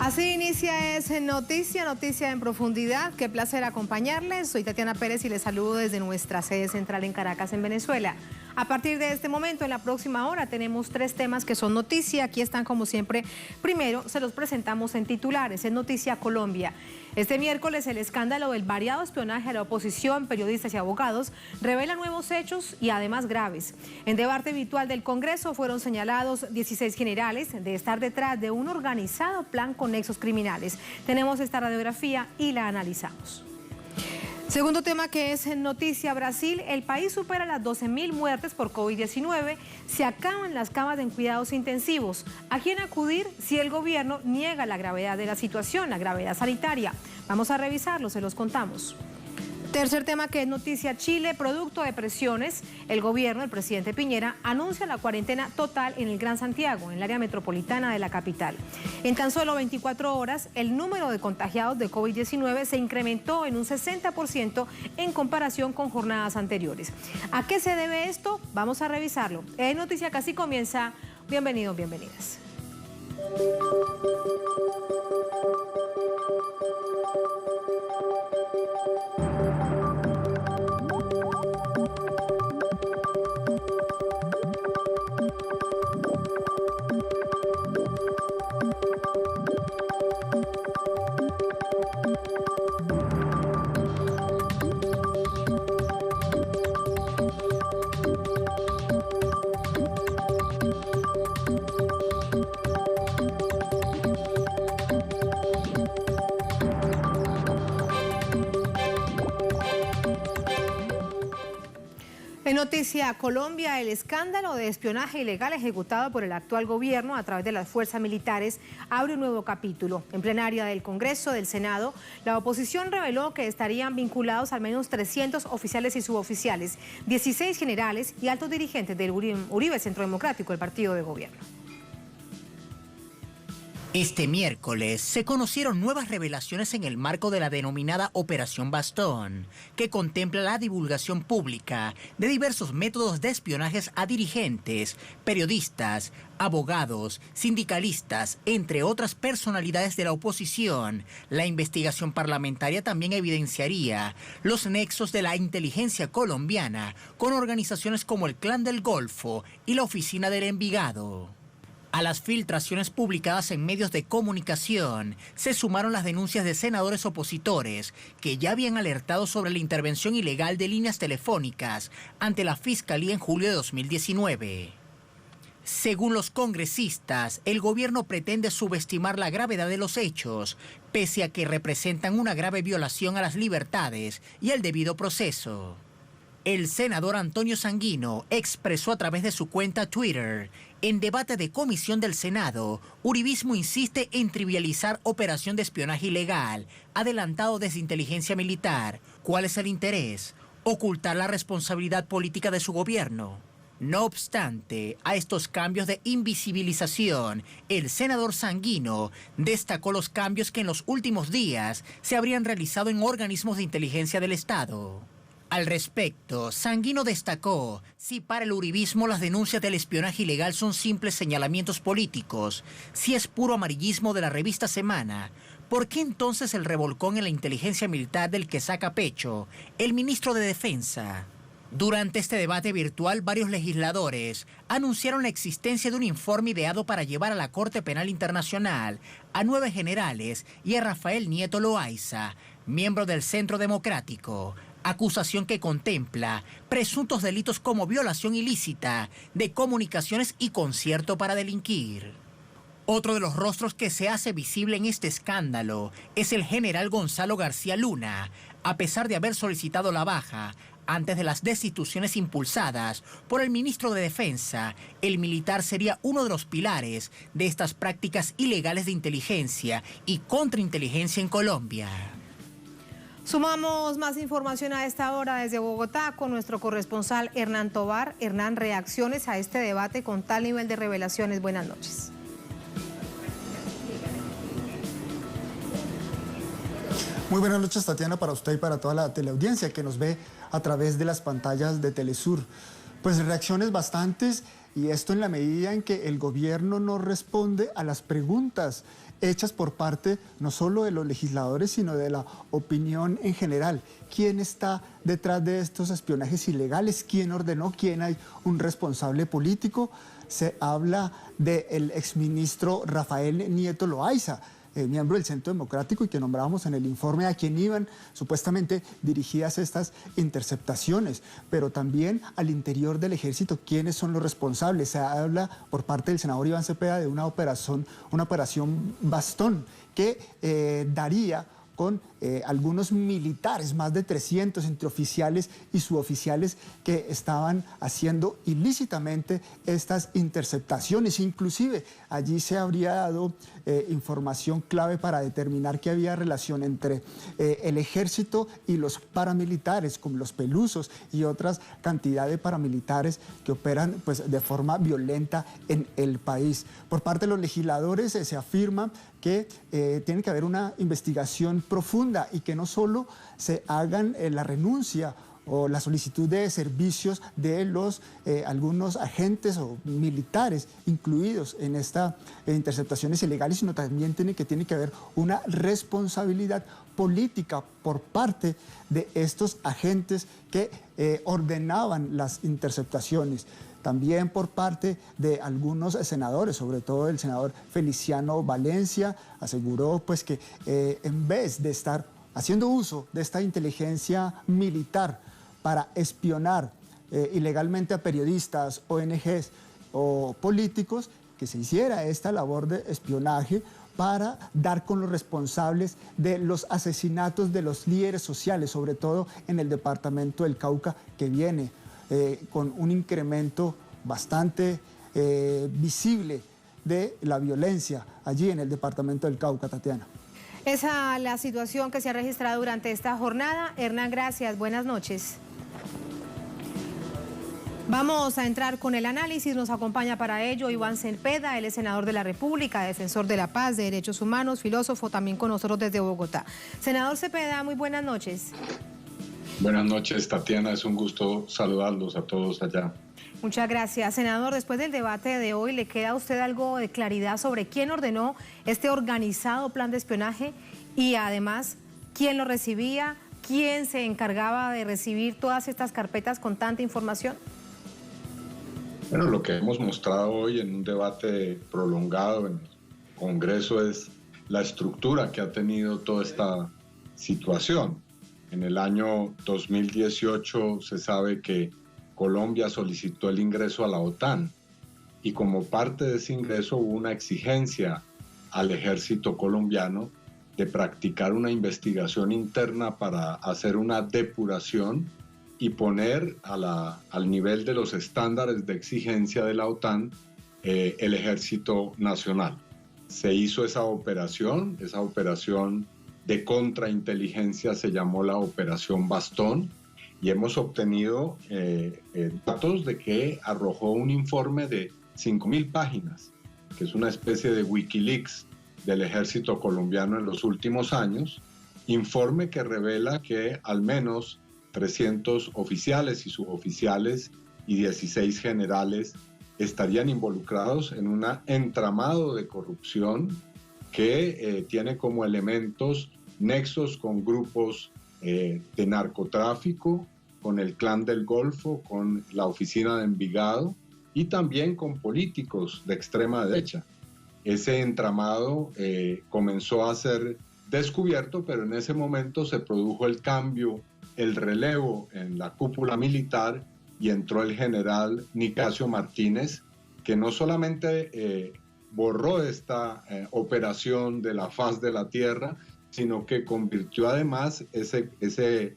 Así inicia Noticia en Profundidad. Qué placer acompañarles. Soy Tatiana Pérez y les saludo desde nuestra sede central en Caracas, en Venezuela. A partir de este momento, en la próxima hora, tenemos 3 temas que son noticia. Aquí están como siempre. Primero, se los presentamos en titulares, en Noticia Colombia. Este miércoles, el escándalo del variado espionaje a la oposición, periodistas y abogados, revela nuevos hechos y además graves. En debate virtual del Congreso fueron señalados 16 generales de estar detrás de un organizado plan con nexos criminales. Tenemos esta radiografía y la analizamos. Segundo tema que es en Noticia Brasil, el país supera las 12.000 muertes por COVID-19, se acaban las camas en cuidados intensivos. ¿A quién acudir si el gobierno niega la gravedad de la situación, la gravedad sanitaria? Vamos a revisarlo, se los contamos. Tercer tema que es Noticia Chile, producto de presiones, el gobierno, el presidente Piñera, anuncia la cuarentena total en el Gran Santiago, en el área metropolitana de la capital. En tan solo 24 horas, el número de contagiados de COVID-19 se incrementó en un 60% en comparación con jornadas anteriores. ¿A qué se debe esto? Vamos a revisarlo. En Noticia Casi comienza. Bienvenidos, bienvenidas. En Noticia Colombia, el escándalo de espionaje ilegal ejecutado por el actual gobierno a través de las fuerzas militares abre un nuevo capítulo. En plenaria del Congreso, del Senado, la oposición reveló que estarían vinculados al menos 300 oficiales y suboficiales, 16 generales y altos dirigentes del Uribe Centro Democrático, el partido de gobierno. Este miércoles se conocieron nuevas revelaciones en el marco de la denominada Operación Bastón, que contempla la divulgación pública de diversos métodos de espionajes a dirigentes, periodistas, abogados, sindicalistas, entre otras personalidades de la oposición. La investigación parlamentaria también evidenciaría los nexos de la inteligencia colombiana con organizaciones como el Clan del Golfo y la Oficina del Envigado. A las filtraciones publicadas en medios de comunicación se sumaron las denuncias de senadores opositores que ya habían alertado sobre la intervención ilegal de líneas telefónicas ante la Fiscalía en julio de 2019. Según los congresistas, el gobierno pretende subestimar la gravedad de los hechos, pese a que representan una grave violación a las libertades y el debido proceso. El senador Antonio Sanguino expresó a través de su cuenta Twitter: en debate de comisión del Senado, Uribismo insiste en trivializar operación de espionaje ilegal, adelantado desde inteligencia militar. ¿Cuál es el interés? Ocultar la responsabilidad política de su gobierno. No obstante, a estos cambios de invisibilización, el senador Sanguino destacó los cambios que en los últimos días se habrían realizado en organismos de inteligencia del Estado. Al respecto, Sanguino destacó: si para el uribismo las denuncias del espionaje ilegal son simples señalamientos políticos, si es puro amarillismo de la revista Semana, ¿por qué entonces el revolcón en la inteligencia militar del que saca pecho el ministro de Defensa? Durante este debate virtual, varios legisladores anunciaron la existencia de un informe ideado para llevar a la Corte Penal Internacional a 9 generales y a Rafael Nieto Loaiza, miembro del Centro Democrático. Acusación que contempla presuntos delitos como violación ilícita de comunicaciones y concierto para delinquir. Otro de los rostros que se hace visible en este escándalo es el general Gonzalo García Luna. A pesar de haber solicitado la baja antes de las destituciones impulsadas por el ministro de Defensa, el militar sería uno de los pilares de estas prácticas ilegales de inteligencia y contrainteligencia en Colombia. Sumamos más información a esta hora desde Bogotá con nuestro corresponsal Hernán Tovar. Hernán, reacciones a este debate con tal nivel de revelaciones. Buenas noches. Muy buenas noches, Tatiana, para usted y para toda la teleaudiencia que nos ve a través de las pantallas de Telesur. Pues reacciones bastantes, y esto en la medida en que el gobierno no responde a las preguntas hechas por parte no solo de los legisladores, sino de la opinión en general. ¿Quién está detrás de estos espionajes ilegales? ¿Quién ordenó? ¿Quién hay un responsable político? Se habla del exministro Rafael Nieto Loaiza, miembro del Centro Democrático, y que nombrábamos en el informe a quien iban supuestamente dirigidas estas interceptaciones, pero también al interior del ejército, quiénes son los responsables. Se habla por parte del senador Iván Cepeda de una operación Bastón, que daría con algunos militares, más de 300 entre oficiales y suboficiales, que estaban haciendo ilícitamente estas interceptaciones. Inclusive allí se habría dado información clave para determinar que había relación entre el ejército y los paramilitares, como los pelusos y otras cantidad de paramilitares que operan pues, de forma violenta en el país. Por parte de los legisladores se afirma que tiene que haber una investigación profunda y que no solo se hagan la renuncia o la solicitud de servicios de los algunos agentes o militares incluidos en estas interceptaciones ilegales, sino también tiene que haber una responsabilidad política por parte de estos agentes que ordenaban las interceptaciones. También por parte de algunos senadores, sobre todo el senador Feliciano Valencia, aseguró pues que en vez de estar haciendo uso de esta inteligencia militar para espionar ilegalmente a periodistas, ONGs o políticos, que se hiciera esta labor de espionaje para dar con los responsables de los asesinatos de los líderes sociales, sobre todo en el departamento del Cauca, que viene con un incremento bastante visible de la violencia allí en el departamento del Cauca, Tatiana. Esa es la situación que se ha registrado durante esta jornada. Hernán, gracias. Buenas noches. Vamos a entrar con el análisis. Nos acompaña para ello Iván Cepeda, él es senador de la República, defensor de la paz, de derechos humanos, filósofo, también con nosotros desde Bogotá. Senador Cepeda, muy buenas noches. Buenas noches, Tatiana. Es un gusto saludarlos a todos allá. Muchas gracias. Senador, después del debate de hoy, ¿le queda a usted algo de claridad sobre quién ordenó este organizado plan de espionaje y además quién lo recibía, quién se encargaba de recibir todas estas carpetas con tanta información? Bueno, lo que hemos mostrado hoy en un debate prolongado en el Congreso es la estructura que ha tenido toda esta situación. En el año 2018 se sabe que Colombia solicitó el ingreso a la OTAN y como parte de ese ingreso hubo una exigencia al ejército colombiano de practicar una investigación interna para hacer una depuración y poner al nivel de los estándares de exigencia de la OTAN el ejército nacional. Se hizo esa operación de contrainteligencia, se llamó la Operación Bastón, y hemos obtenido datos de que arrojó un informe de 5.000 páginas, que es una especie de Wikileaks del ejército colombiano en los últimos años, informe que revela que al menos 300 oficiales y suboficiales y 16 generales estarían involucrados en un entramado de corrupción que tiene como elementos nexos con grupos de narcotráfico, con el Clan del Golfo, con la oficina de Envigado y también con políticos de extrema derecha. Ese entramado comenzó a ser descubierto, pero en ese momento se produjo el cambio, el relevo en la cúpula militar y entró el general Nicasio Martínez, que no solamente borró esta operación de la faz de la tierra, sino que convirtió además ese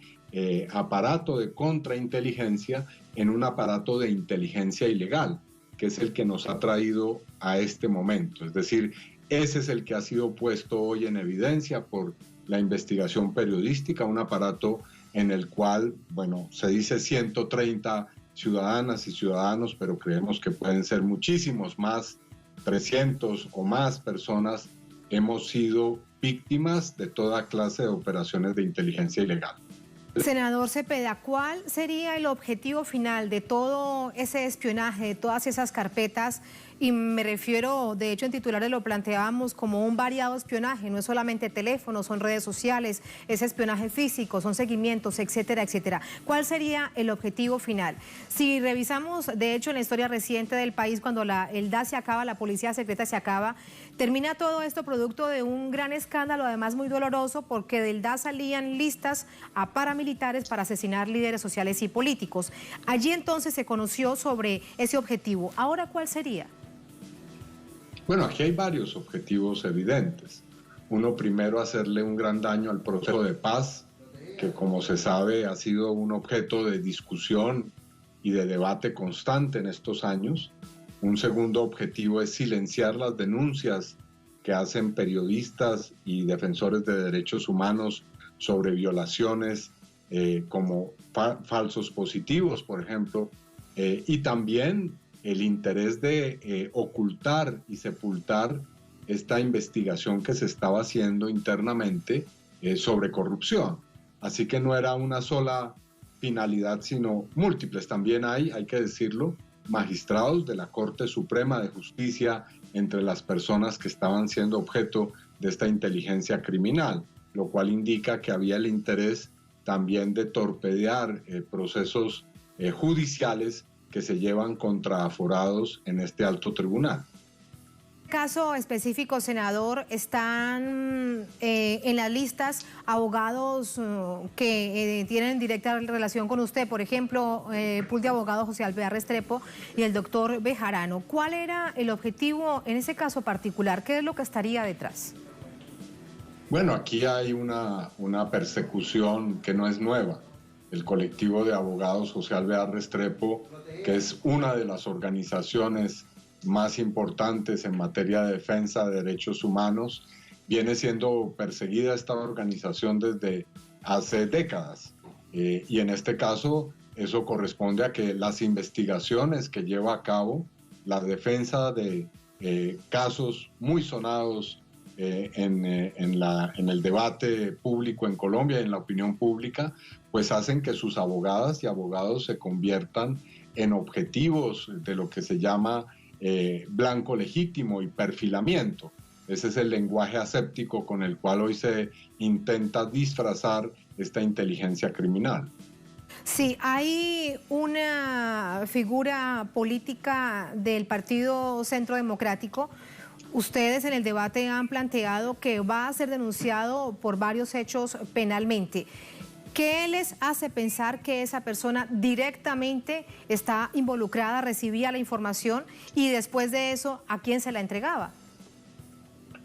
aparato de contrainteligencia en un aparato de inteligencia ilegal, que es el que nos ha traído a este momento. Es decir, ese es el que ha sido puesto hoy en evidencia por la investigación periodística, un aparato en el cual, bueno, se dice 130 ciudadanas y ciudadanos, pero creemos que pueden ser muchísimos más, 300 o más personas hemos sido víctimas de toda clase de operaciones de inteligencia ilegal. Senador Cepeda, ¿cuál sería el objetivo final de todo ese espionaje, de todas esas carpetas Y me refiero, de hecho en titulares lo planteábamos como un variado espionaje, no es solamente teléfonos, son redes sociales, es espionaje físico, son seguimientos, etcétera, etcétera. ¿Cuál sería el objetivo final? Si revisamos, de hecho en la historia reciente del país, cuando el DAS se acaba, la policía secreta se acaba, termina todo esto producto de un gran escándalo, además muy doloroso, porque del DAS salían listas a paramilitares para asesinar líderes sociales y políticos. Allí entonces se conoció sobre ese objetivo. ¿Ahora cuál sería? Bueno, aquí hay varios objetivos evidentes. Uno, primero, hacerle un gran daño al proceso de paz, que como se sabe ha sido un objeto de discusión y de debate constante en estos años. Un segundo objetivo es silenciar las denuncias que hacen periodistas y defensores de derechos humanos sobre violaciones como falsos positivos, por ejemplo, y también el interés de ocultar y sepultar esta investigación que se estaba haciendo internamente sobre corrupción. Así que no era una sola finalidad, sino múltiples. También hay que decirlo, magistrados de la Corte Suprema de Justicia entre las personas que estaban siendo objeto de esta inteligencia criminal, lo cual indica que había el interés también de torpedear procesos judiciales que se llevan contra aforados en este alto tribunal. Caso específico, senador, están en las listas abogados que tienen directa relación con usted, por ejemplo, el pool de abogados José Alvear Restrepo y el doctor Bejarano. ¿Cuál era el objetivo en ese caso particular? ¿Qué es lo que estaría detrás? Bueno, aquí hay una persecución que no es nueva. El colectivo de abogados José Alvear Restrepo, que es una de las organizaciones más importantes en materia de defensa de derechos humanos, viene siendo perseguida esta organización desde hace décadas. Y en este caso, eso corresponde a que las investigaciones que lleva a cabo, la defensa de casos muy sonados en el debate público en Colombia y en la opinión pública, pues hacen que sus abogadas y abogados se conviertan en objetivos de lo que se llama blanco legítimo y perfilamiento. Ese es el lenguaje aséptico con el cual hoy se intenta disfrazar esta inteligencia criminal. Sí, hay una figura política del Partido Centro Democrático. Ustedes en el debate han planteado que va a ser denunciado por varios hechos penalmente. ¿Qué les hace pensar que esa persona directamente está involucrada, recibía la información y después de eso, ¿a quién se la entregaba?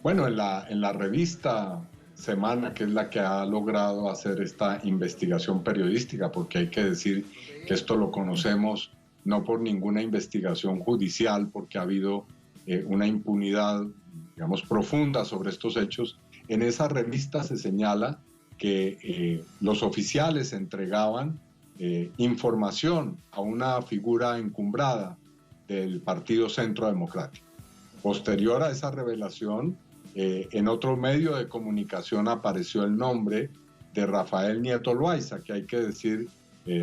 Bueno, en la revista Semana, que es la que ha logrado hacer esta investigación periodística, porque hay que decir que esto lo conocemos no por ninguna investigación judicial, porque ha habido una impunidad, digamos, profunda sobre estos hechos. En esa revista se señala que los oficiales entregaban información a una figura encumbrada del Partido Centro Democrático. Posterior a esa revelación, en otro medio de comunicación apareció el nombre de Rafael Nieto Loaiza, que hay que decir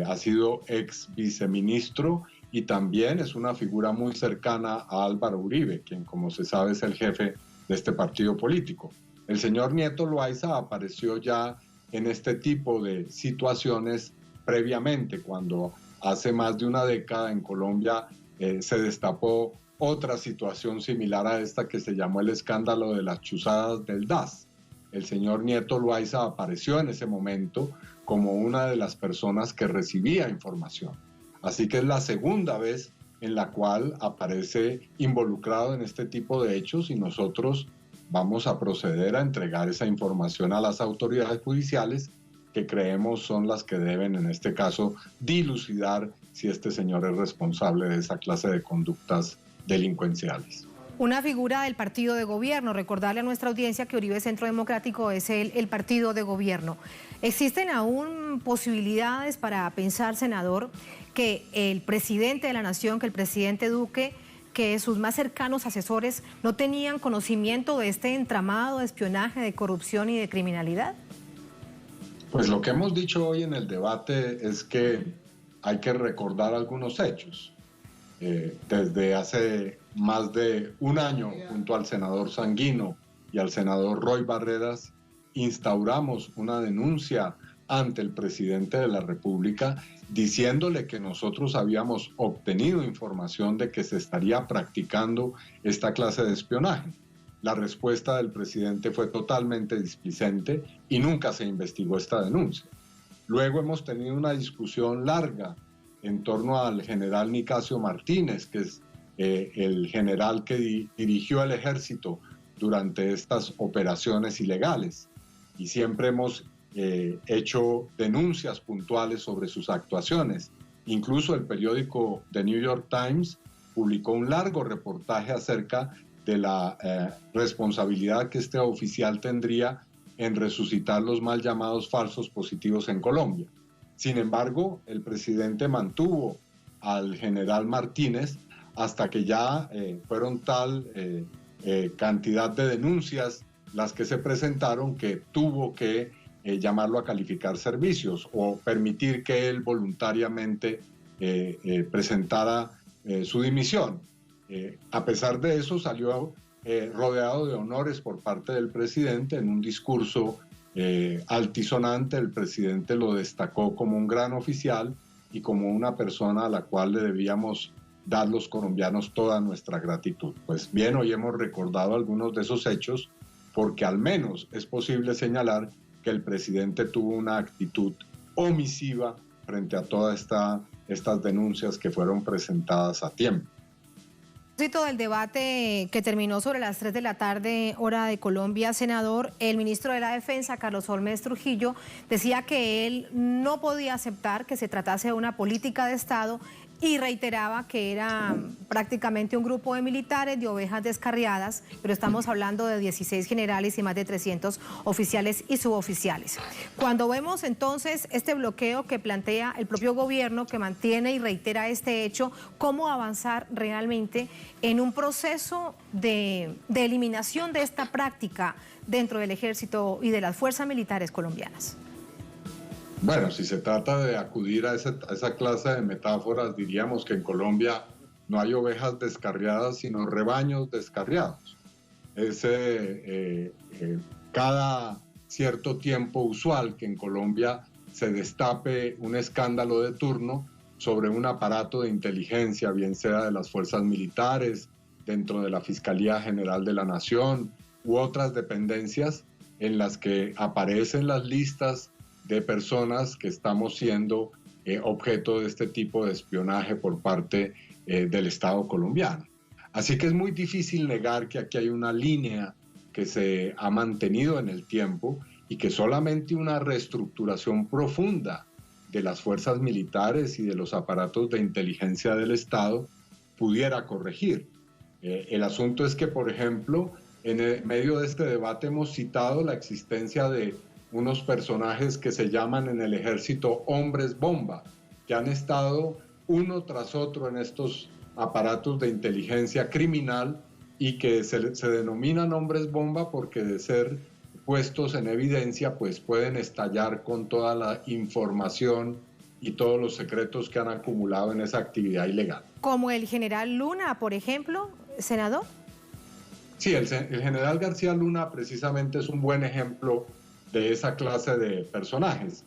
ha sido ex viceministro y también es una figura muy cercana a Álvaro Uribe, quien, como se sabe, es el jefe de este partido político. El señor Nieto Loaiza apareció ya en este tipo de situaciones previamente, cuando hace más de una década en Colombia se destapó otra situación similar a esta que se llamó el escándalo de las chuzadas del DAS. El señor Nieto Loaiza apareció en ese momento como una de las personas que recibía información. Así que es la segunda vez en la cual aparece involucrado en este tipo de hechos y nosotros vamos a proceder a entregar esa información a las autoridades judiciales que creemos son las que deben, en este caso, dilucidar si este señor es responsable de esa clase de conductas delincuenciales. Una figura del partido de gobierno, recordarle a nuestra audiencia que Uribe Centro Democrático es el partido de gobierno. ¿Existen aún posibilidades para pensar, senador, que el presidente de la nación, que el presidente Duque, que sus más cercanos asesores no tenían conocimiento de este entramado de espionaje, de corrupción y de criminalidad? Pues lo que hemos dicho hoy en el debate es que hay que recordar algunos hechos. Desde hace más de un año, junto al senador Sanguino y al senador Roy Barreras, instauramos una denuncia ante el presidente de la República diciéndole que nosotros habíamos obtenido información de que se estaría practicando esta clase de espionaje. La respuesta del presidente fue totalmente displicente y nunca se investigó esta denuncia. Luego hemos tenido una discusión larga en torno al general Nicasio Martínez, que es el general que dirigió el ejército durante estas operaciones ilegales. Y siempre hemos hecho denuncias puntuales sobre sus actuaciones. Incluso el periódico The New York Times publicó un largo reportaje acerca de la responsabilidad que este oficial tendría en resucitar los mal llamados falsos positivos en Colombia. Sin embargo, el presidente mantuvo al general Martínez hasta que ya fueron tal cantidad de denuncias las que se presentaron que tuvo que llamarlo a calificar servicios o permitir que él voluntariamente presentara su dimisión. A pesar de eso, salió rodeado de honores por parte del presidente en un discurso altisonante. El presidente lo destacó como un gran oficial y como una persona a la cual le debíamos dar los colombianos toda nuestra gratitud. Pues bien, hoy hemos recordado algunos de esos hechos porque al menos es posible señalar que el presidente tuvo una actitud omisiva frente a todas estas denuncias que fueron presentadas a tiempo. Del debate que terminó sobre las 3 de la tarde, hora de Colombia, senador, el ministro de la Defensa, Carlos Holmes Trujillo, decía que él no podía aceptar que se tratase de una política de Estado y reiteraba que era prácticamente un grupo de militares, de ovejas descarriadas, pero estamos hablando de 16 generales y más de 300 oficiales y suboficiales. Cuando vemos entonces este bloqueo que plantea el propio gobierno, que mantiene y reitera este hecho, ¿cómo avanzar realmente en un proceso de eliminación de esta práctica dentro del ejército y de las fuerzas militares colombianas? Bueno, si se trata de acudir a esa clase de metáforas, diríamos que en Colombia no hay ovejas descarriadas, sino rebaños descarriados. Es cada cierto tiempo usual que en Colombia se destape un escándalo de turno sobre un aparato de inteligencia, bien sea de las fuerzas militares, dentro de la Fiscalía General de la Nación u otras dependencias en las que aparecen las listas de personas que estamos siendo objeto de este tipo de espionaje por parte del Estado colombiano. Así que es muy difícil negar que aquí hay una línea que se ha mantenido en el tiempo y que solamente una reestructuración profunda de las fuerzas militares y de los aparatos de inteligencia del Estado pudiera corregir. El asunto es que, por ejemplo, en medio de este debate hemos citado la existencia de unos personajes que se llaman en el ejército hombres bomba, que han estado uno tras otro en estos aparatos de inteligencia criminal y que se denominan hombres bomba porque de ser puestos en evidencia pues pueden estallar con toda la información y todos los secretos que han acumulado en esa actividad ilegal. Como el general Luna, por ejemplo, senador. Sí, el general García Luna precisamente es un buen ejemplo de esa clase de personajes,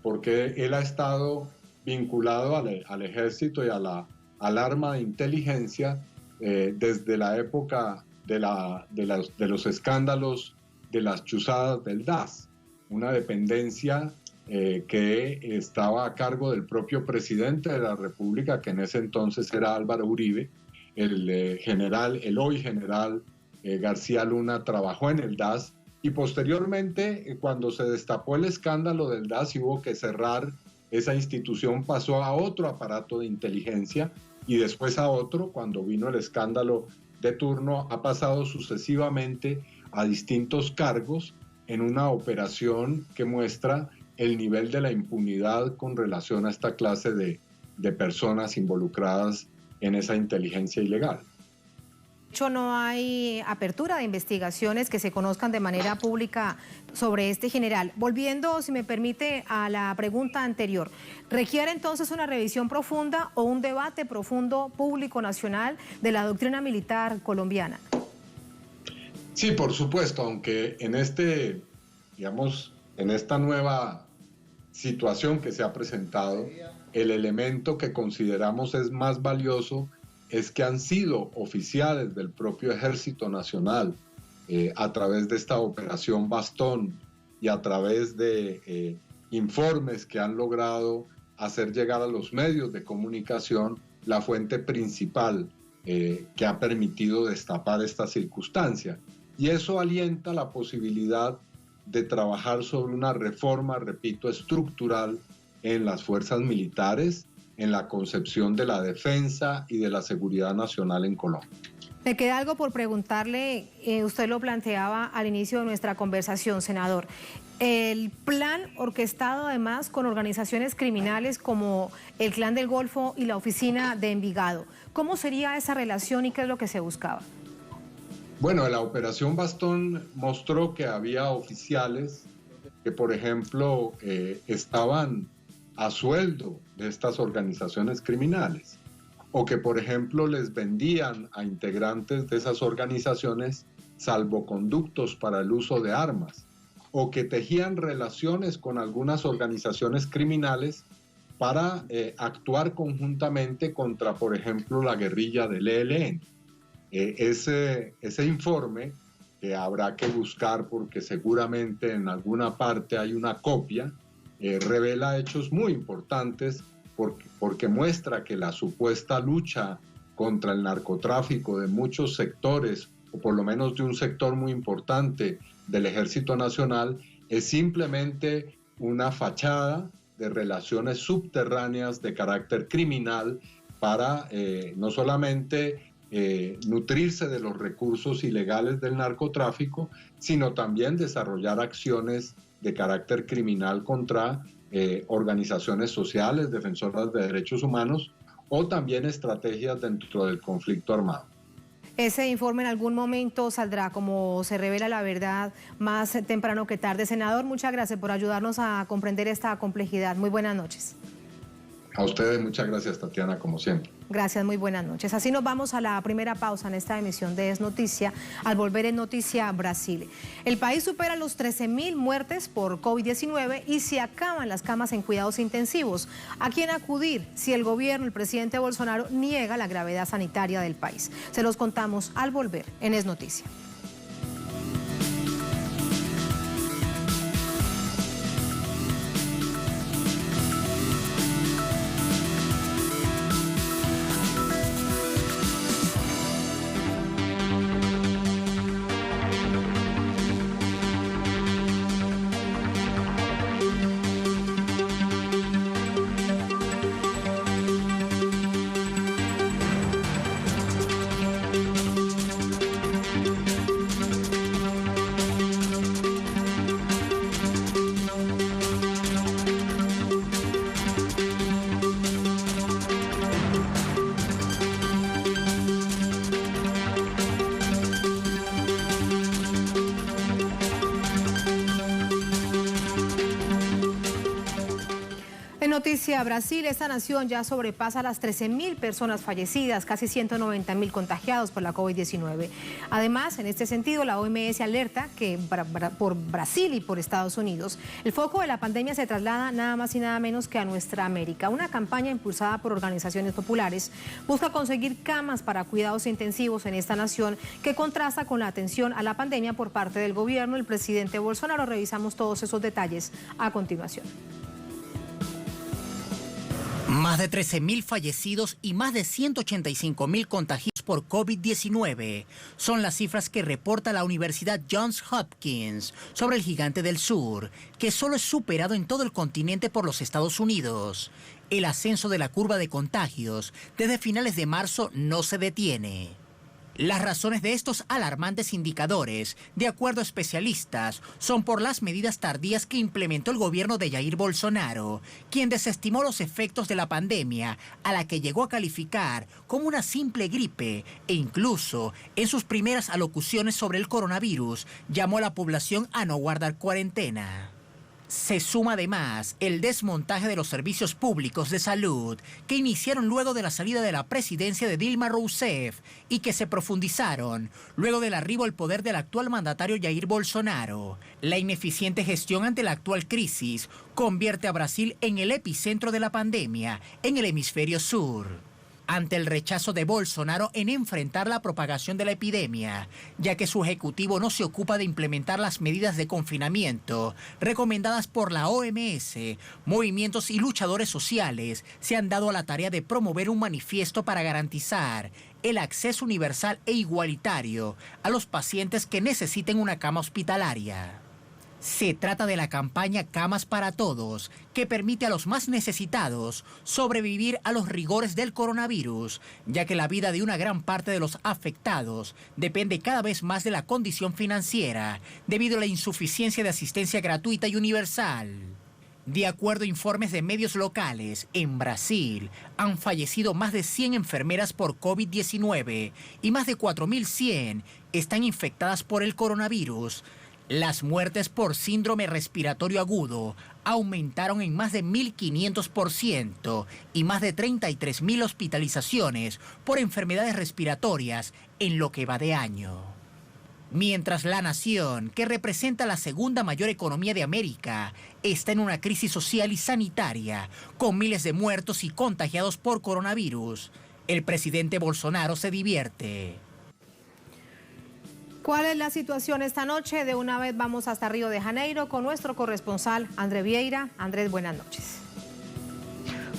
porque él ha estado vinculado al ejército y al arma de inteligencia desde la época de los escándalos de las chuzadas del DAS, una dependencia que estaba a cargo del propio presidente de la República, que en ese entonces era Álvaro Uribe. El hoy general García Luna trabajó en el DAS y posteriormente, cuando se destapó el escándalo del DAS y hubo que cerrar esa institución, pasó a otro aparato de inteligencia y después a otro. Cuando vino el escándalo de turno, ha pasado sucesivamente a distintos cargos en una operación que muestra el nivel de la impunidad con relación a esta clase de personas involucradas en esa inteligencia ilegal. hecho no hay apertura de investigaciones que se conozcan de manera pública sobre este general. Volviendo, si me permite, a la pregunta anterior, ¿requiere entonces una revisión profunda o un debate profundo público nacional de la doctrina militar colombiana? Sí, por supuesto, aunque en en esta nueva situación que se ha presentado, el elemento que consideramos es más valioso es que han sido oficiales del propio Ejército Nacional a través de esta operación Bastón y a través de informes que han logrado hacer llegar a los medios de comunicación la fuente principal que ha permitido destapar esta circunstancia. Y eso alienta la posibilidad de trabajar sobre una reforma, repito, estructural en las fuerzas militares, en la concepción de la defensa y de la seguridad nacional en Colombia. Me queda algo por preguntarle, usted lo planteaba al inicio de nuestra conversación, senador. El plan orquestado además con organizaciones criminales como el Clan del Golfo y la Oficina de Envigado. ¿Cómo sería esa relación y qué es lo que se buscaba? Bueno, la operación Bastón mostró que había oficiales que, por ejemplo, estaban a sueldo de estas organizaciones criminales, o que, por ejemplo, les vendían a integrantes de esas organizaciones salvoconductos para el uso de armas, o que tejían relaciones con algunas organizaciones criminales para actuar conjuntamente contra, por ejemplo, la guerrilla del ELN. Ese informe, que habrá que buscar porque seguramente en alguna parte hay una copia, revela hechos muy importantes porque muestra que la supuesta lucha contra el narcotráfico de muchos sectores, o por lo menos de un sector muy importante del Ejército Nacional, es simplemente una fachada de relaciones subterráneas de carácter criminal para no solamente nutrirse de los recursos ilegales del narcotráfico, sino también desarrollar acciones de carácter criminal contra organizaciones sociales, defensoras de derechos humanos o también estrategias dentro del conflicto armado. Ese informe en algún momento saldrá, como se revela la verdad, más temprano que tarde. Senador, muchas gracias por ayudarnos a comprender esta complejidad. Muy buenas noches. A ustedes muchas gracias, Tatiana, como siempre. Gracias, muy buenas noches. Así nos vamos a la primera pausa en esta emisión de Es Noticia. Al volver en Noticia Brasil. El país supera los 13.000 muertes por COVID-19 y se acaban las camas en cuidados intensivos. ¿A quién acudir si el gobierno, el presidente Bolsonaro, niega la gravedad sanitaria del país? Se los contamos al volver en Es Noticia. Noticia Brasil, esta nación ya sobrepasa las 13.000 personas fallecidas, casi 190.000 contagiados por la COVID-19. Además, en este sentido, la OMS alerta que por Brasil y por Estados Unidos, el foco de la pandemia se traslada nada más y nada menos que a nuestra América. Una campaña impulsada por organizaciones populares busca conseguir camas para cuidados intensivos en esta nación que contrasta con la atención a la pandemia por parte del gobierno. El presidente Bolsonaro, revisamos todos esos detalles a continuación. Más de 13.000 fallecidos y más de 185.000 contagios por COVID-19 son las cifras que reporta la Universidad Johns Hopkins sobre el gigante del sur, que solo es superado en todo el continente por los Estados Unidos. El ascenso de la curva de contagios desde finales de marzo no se detiene. Las razones de estos alarmantes indicadores, de acuerdo a especialistas, son por las medidas tardías que implementó el gobierno de Jair Bolsonaro, quien desestimó los efectos de la pandemia, a la que llegó a calificar como una simple gripe, e incluso en sus primeras alocuciones sobre el coronavirus llamó a la población a no guardar cuarentena. Se suma además el desmontaje de los servicios públicos de salud que iniciaron luego de la salida de la presidencia de Dilma Rousseff y que se profundizaron luego del arribo al poder del actual mandatario Jair Bolsonaro. La ineficiente gestión ante la actual crisis convierte a Brasil en el epicentro de la pandemia en el hemisferio sur. Ante el rechazo de Bolsonaro en enfrentar la propagación de la epidemia, ya que su ejecutivo no se ocupa de implementar las medidas de confinamiento recomendadas por la OMS, movimientos y luchadores sociales se han dado a la tarea de promover un manifiesto para garantizar el acceso universal e igualitario a los pacientes que necesiten una cama hospitalaria. Se trata de la campaña Camas para Todos, que permite a los más necesitados sobrevivir a los rigores del coronavirus, ya que la vida de una gran parte de los afectados depende cada vez más de la condición financiera, debido a la insuficiencia de asistencia gratuita y universal. De acuerdo a informes de medios locales, en Brasil han fallecido más de 100 enfermeras por COVID-19 y más de 4.100 están infectadas por el coronavirus. Las muertes por síndrome respiratorio agudo aumentaron en más de 1.500% y más de 33.000 hospitalizaciones por enfermedades respiratorias en lo que va de año. Mientras la nación, que representa la segunda mayor economía de América, está en una crisis social y sanitaria, con miles de muertos y contagiados por coronavirus, el presidente Bolsonaro se divierte. ¿Cuál es la situación esta noche? De una vez vamos hasta Río de Janeiro con nuestro corresponsal Andrés Vieira. Andrés, buenas noches.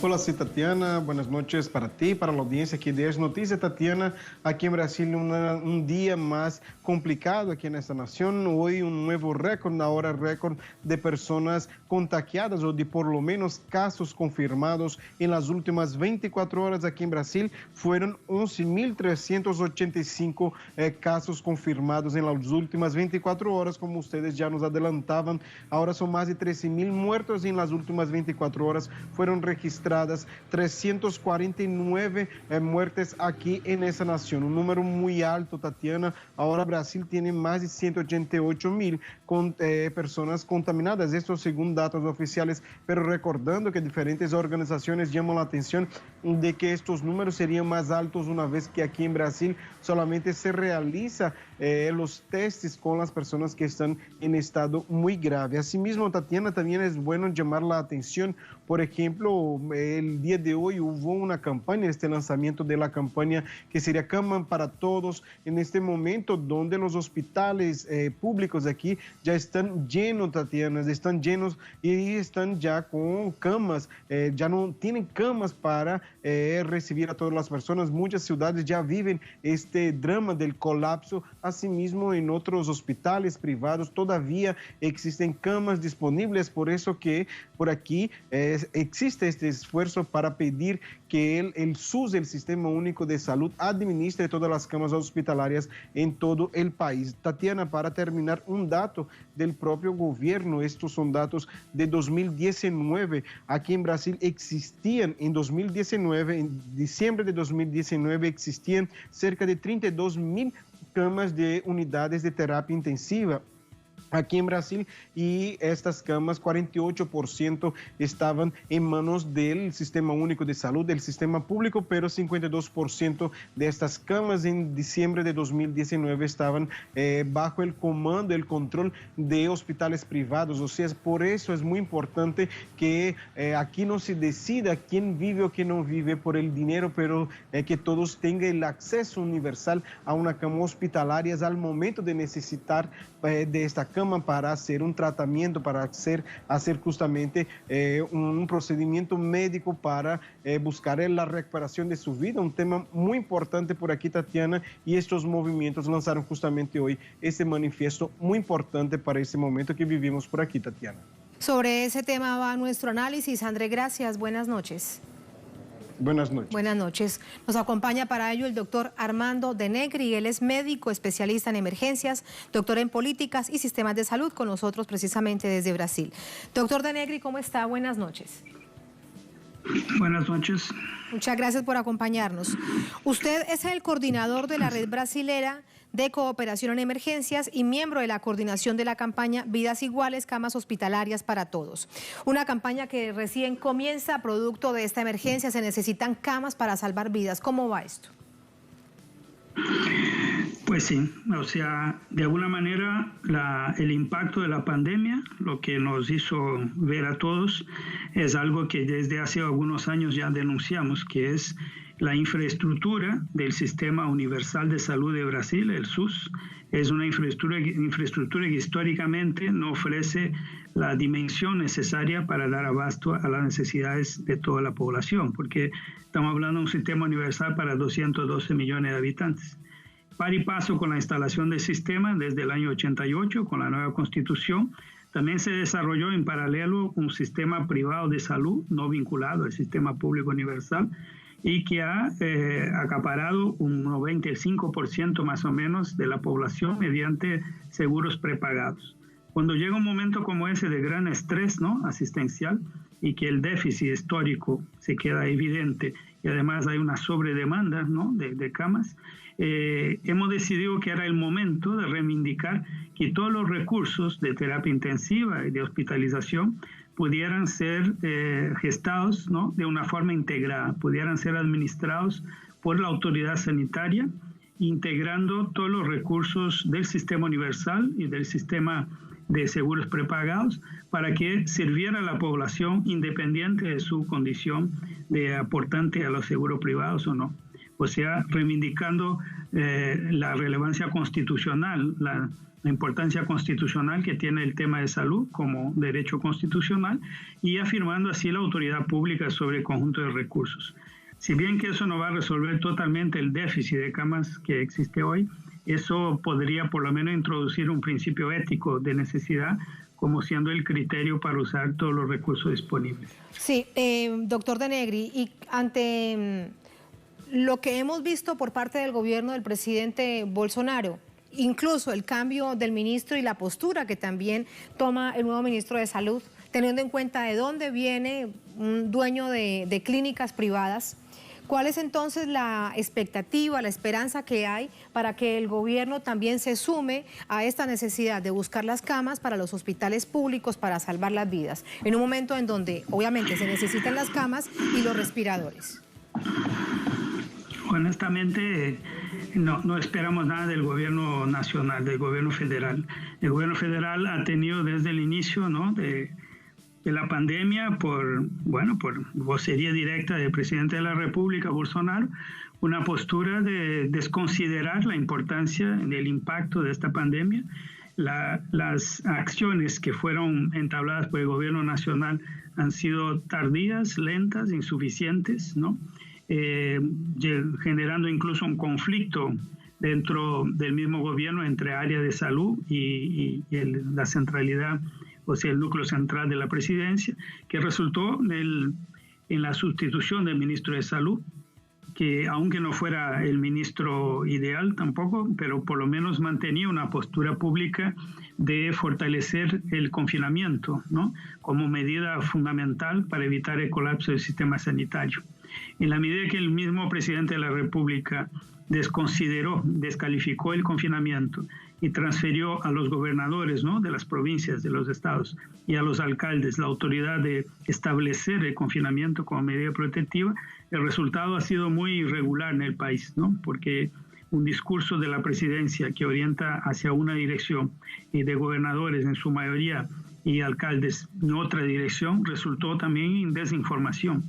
Hola, sí, Tatiana. Buenas noches para ti, para la audiencia aquí de Es Noticia. Tatiana, aquí en Brasil un día más complicado aquí en esta nación. Hoy un nuevo récord, ahora récord de personas contagiadas o de por lo menos casos confirmados en las últimas 24 horas aquí en Brasil. Fueron 11.385 casos confirmados en las últimas 24 horas, como ustedes ya nos adelantaban. Ahora son más de 13.000 muertos en las últimas 24 horas. Fueron registradas 349 muertes aquí en esa nación, un número muy alto, Tatiana. Ahora Brasil tiene más de 188.000 personas contaminadas, esto según datos oficiales, pero recordando que diferentes organizaciones llaman la atención de que estos números serían más altos una vez que aquí en Brasil solamente se realiza los testes con las personas que están en estado muy grave. Asimismo, Tatiana, también es bueno llamar la atención, por ejemplo, el día de hoy hubo una campaña, este lanzamiento de la campaña que sería Cama para Todos, en este momento donde los hospitales públicos aquí ya están llenos, Tatiana, están llenos y están ya con camas, ya no tienen camas para recibir a todas las personas. Muchas ciudades ya viven este drama del colapso. Asimismo, en otros hospitales privados todavía existen camas disponibles, por eso que por aquí existe este esfuerzo para pedir que el SUS, el Sistema Único de Salud, administre todas las camas hospitalarias en todo el país. Tatiana, para terminar, un dato del propio gobierno, estos son datos de 2019. Aquí en Brasil existían en 2019, en diciembre de 2019, existían cerca de 32.000 camas de unidades de terapia intensiva aquí en Brasil, y estas camas, 48% estaban en manos del Sistema Único de Salud, del sistema público, pero 52% de estas camas en diciembre de 2019 estaban bajo el comando, el control de hospitales privados. O sea, por eso es muy importante que aquí no se decida quién vive o quién no vive por el dinero, pero que todos tengan el acceso universal a una cama hospitalaria al momento de necesitar de esta cama para hacer un tratamiento, para hacer justamente un procedimiento médico para buscar la recuperación de su vida. Un tema muy importante por aquí, Tatiana, y estos movimientos lanzaron justamente hoy este manifiesto muy importante para este momento que vivimos por aquí, Tatiana. Sobre ese tema va nuestro análisis. André, gracias. Buenas noches. Buenas noches. Buenas noches. Nos acompaña para ello el doctor Armando De Negri. Él es médico especialista en emergencias, doctor en políticas y sistemas de salud, con nosotros precisamente desde Brasil. Doctor De Negri, ¿cómo está? Buenas noches. Buenas noches. Muchas gracias por acompañarnos. Usted es el coordinador de la Red Brasilera de Cooperación en Emergencias y miembro de la coordinación de la campaña Vidas Iguales, Camas Hospitalarias para Todos. Una campaña que recién comienza producto de esta emergencia. Se necesitan camas para salvar vidas. ¿Cómo va esto? Pues sí, o sea, de alguna manera el impacto de la pandemia, lo que nos hizo ver a todos, es algo que desde hace algunos años ya denunciamos, que es la infraestructura del Sistema Universal de Salud de Brasil, el SUS. Es una infraestructura que históricamente no ofrece la dimensión necesaria para dar abasto a las necesidades de toda la población, porque estamos hablando de un sistema universal para 212 millones de habitantes. Par y paso con la instalación del sistema desde el año 88, con la nueva Constitución, también se desarrolló en paralelo un sistema privado de salud no vinculado al sistema público universal, y que ha acaparado un 95% más o menos de la población mediante seguros prepagados. Cuando llega un momento como ese de gran estrés, ¿no?, asistencial, y que el déficit histórico se queda evidente y además hay una sobredemanda, ¿no?, de camas, hemos decidido que era el momento de reivindicar que todos los recursos de terapia intensiva y de hospitalización pudieran ser gestados, ¿no?, de una forma integrada, pudieran ser administrados por la autoridad sanitaria, integrando todos los recursos del sistema universal y del sistema de seguros prepagados para que sirviera a la población independiente de su condición de aportante a los seguros privados o no. O sea, reivindicando la relevancia constitucional, la importancia constitucional que tiene el tema de salud como derecho constitucional y afirmando así la autoridad pública sobre el conjunto de recursos. Si bien que eso no va a resolver totalmente el déficit de camas que existe hoy, eso podría por lo menos introducir un principio ético de necesidad como siendo el criterio para usar todos los recursos disponibles. Sí, doctor De Negri, y ante lo que hemos visto por parte del gobierno del presidente Bolsonaro, incluso el cambio del ministro y la postura que también toma el nuevo ministro de Salud, teniendo en cuenta de dónde viene un dueño de clínicas privadas, ¿cuál es entonces la expectativa, la esperanza que hay para que el gobierno también se sume a esta necesidad de buscar las camas para los hospitales públicos para salvar las vidas, en un momento en donde obviamente se necesitan las camas y los respiradores? Honestamente, no esperamos nada del gobierno nacional, del gobierno federal. El gobierno federal ha tenido desde el inicio, ¿no?, de la pandemia, por vocería directa del presidente de la República, Bolsonaro, una postura de desconsiderar la importancia del impacto de esta pandemia. Las acciones que fueron entabladas por el gobierno nacional han sido tardías, lentas, insuficientes, ¿no?, generando incluso un conflicto dentro del mismo gobierno entre área de salud y la centralidad, o sea, el núcleo central de la presidencia, que resultó en la sustitución del ministro de Salud, que aunque no fuera el ministro ideal tampoco, pero por lo menos mantenía una postura pública de fortalecer el confinamiento, ¿no?, como medida fundamental para evitar el colapso del sistema sanitario. En la medida que el mismo presidente de la República descalificó el confinamiento y transfirió a los gobernadores, ¿no?, de las provincias, de los estados, y a los alcaldes la autoridad de establecer el confinamiento como medida protectiva, el resultado ha sido muy irregular en el país, ¿no?, porque un discurso de la presidencia que orienta hacia una dirección y de gobernadores en su mayoría y alcaldes en otra dirección resultó también en desinformación.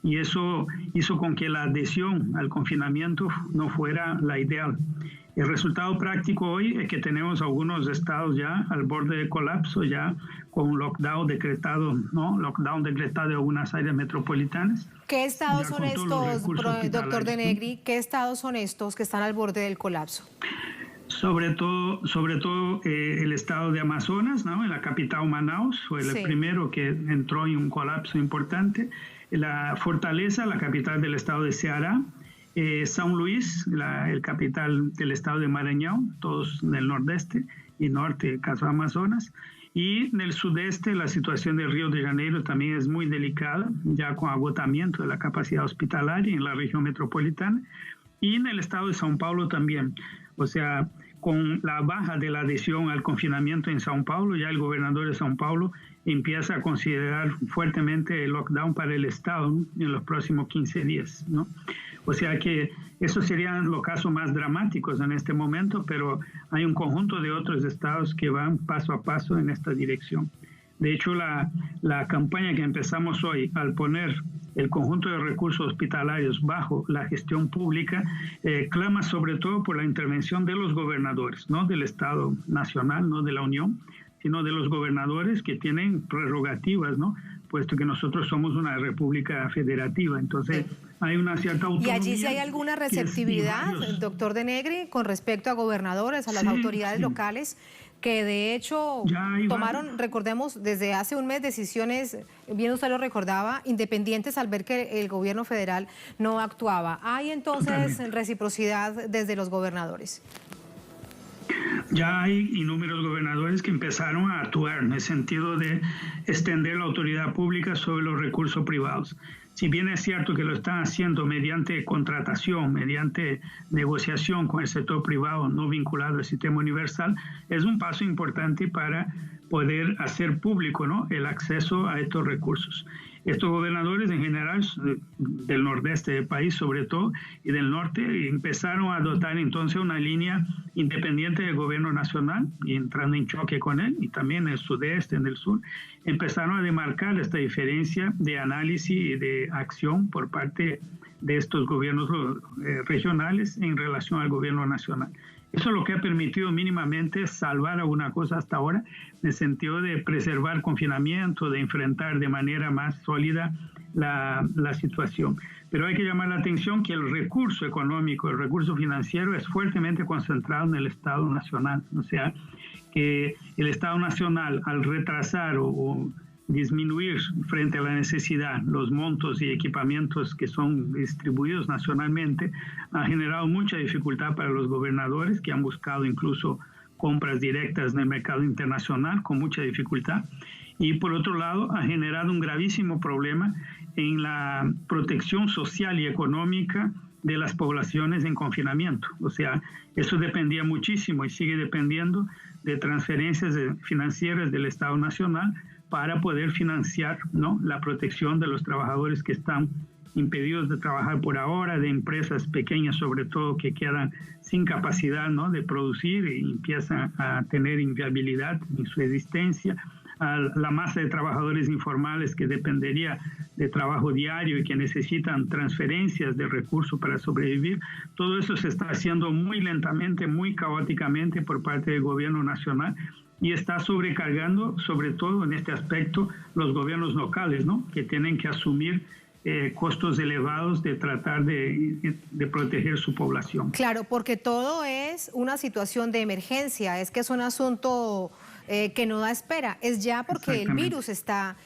Y eso hizo con que la adhesión al confinamiento no fuera la ideal. El resultado práctico hoy es que tenemos algunos estados ya al borde de colapso, ya con un lockdown decretado, ¿no?, lockdown decretado de algunas áreas metropolitanas. ¿Qué estados son estos, doctor De Negri? ¿Qué estados son estos que están al borde del colapso? Sobre todo el estado de Amazonas, ¿no? En la capital Manaus fue el primero que entró en un colapso importante. La Fortaleza, la capital del estado de Ceará. São Luís, el capital del estado de Maranhão, todos del nordeste y norte, caso Amazonas. Y en el sudeste la situación del Río de Janeiro también es muy delicada, ya con agotamiento de la capacidad hospitalaria en la región metropolitana. Y en el estado de São Paulo también. O sea, con la baja de la adhesión al confinamiento en São Paulo, ya el gobernador de São Paulo empieza a considerar fuertemente el lockdown para el estado, ¿no? En los próximos 15 días, ¿no? O sea que esos serían los casos más dramáticos en este momento, pero hay un conjunto de otros estados que van paso a paso en esta dirección. De hecho, la campaña que empezamos hoy, al poner el conjunto de recursos hospitalarios bajo la gestión pública, clama sobre todo por la intervención de los gobernadores, no del Estado Nacional, no de la Unión, sino de los gobernadores que tienen prerrogativas, ¿no? Puesto que nosotros somos una república federativa, entonces hay una cierta autonomía. ¿Y allí sí hay alguna receptividad, doctor Denegri, con respecto a gobernadores, a las autoridades locales, que de hecho tomaron, recordemos, desde hace un mes decisiones, bien usted lo recordaba, independientes al ver que el gobierno federal no actuaba? ¿Hay entonces reciprocidad desde los gobernadores? Ya hay innumerables gobernadores que empezaron a actuar en el sentido de extender la autoridad pública sobre los recursos privados. Si bien es cierto que lo están haciendo mediante contratación, mediante negociación con el sector privado no vinculado al sistema universal, es un paso importante para poder hacer público, ¿no?, el acceso a estos recursos. Estos gobernadores en general, del nordeste del país sobre todo, y del norte, empezaron a adoptar entonces una línea independiente del gobierno nacional, y entrando en choque con él, y también en el sudeste, en el sur, empezaron a demarcar esta diferencia de análisis y de acción por parte de estos gobiernos regionales en relación al gobierno nacional. Eso es lo que ha permitido mínimamente salvar alguna cosa hasta ahora, en el sentido de preservar confinamiento, de enfrentar de manera más sólida la situación. Pero hay que llamar la atención que el recurso económico, el recurso financiero es fuertemente concentrado en el Estado Nacional. O sea, que el Estado Nacional, al retrasar o disminuir frente a la necesidad los montos y equipamientos que son distribuidos nacionalmente, ha generado mucha dificultad para los gobernadores, que han buscado incluso compras directas en el mercado internacional con mucha dificultad. Y por otro lado, ha generado un gravísimo problema en la protección social y económica de las poblaciones en confinamiento. O sea, eso dependía muchísimo y sigue dependiendo de transferencias financieras del Estado Nacional para poder financiar, ¿no?, la protección de los trabajadores que están impedidos de trabajar por ahora, de empresas pequeñas sobre todo que quedan sin capacidad, ¿no?, de producir y empiezan a tener inviabilidad en su existencia, a la masa de trabajadores informales que dependería de trabajo diario y que necesitan transferencias de recursos para sobrevivir. Todo eso se está haciendo muy lentamente, muy caóticamente por parte del gobierno nacional, y está sobrecargando, sobre todo en este aspecto, los gobiernos locales, ¿no?, que tienen que asumir costos elevados de tratar de proteger su población. Claro, porque todo es una situación de emergencia, es que es un asunto que no da espera, es ya porque el virus está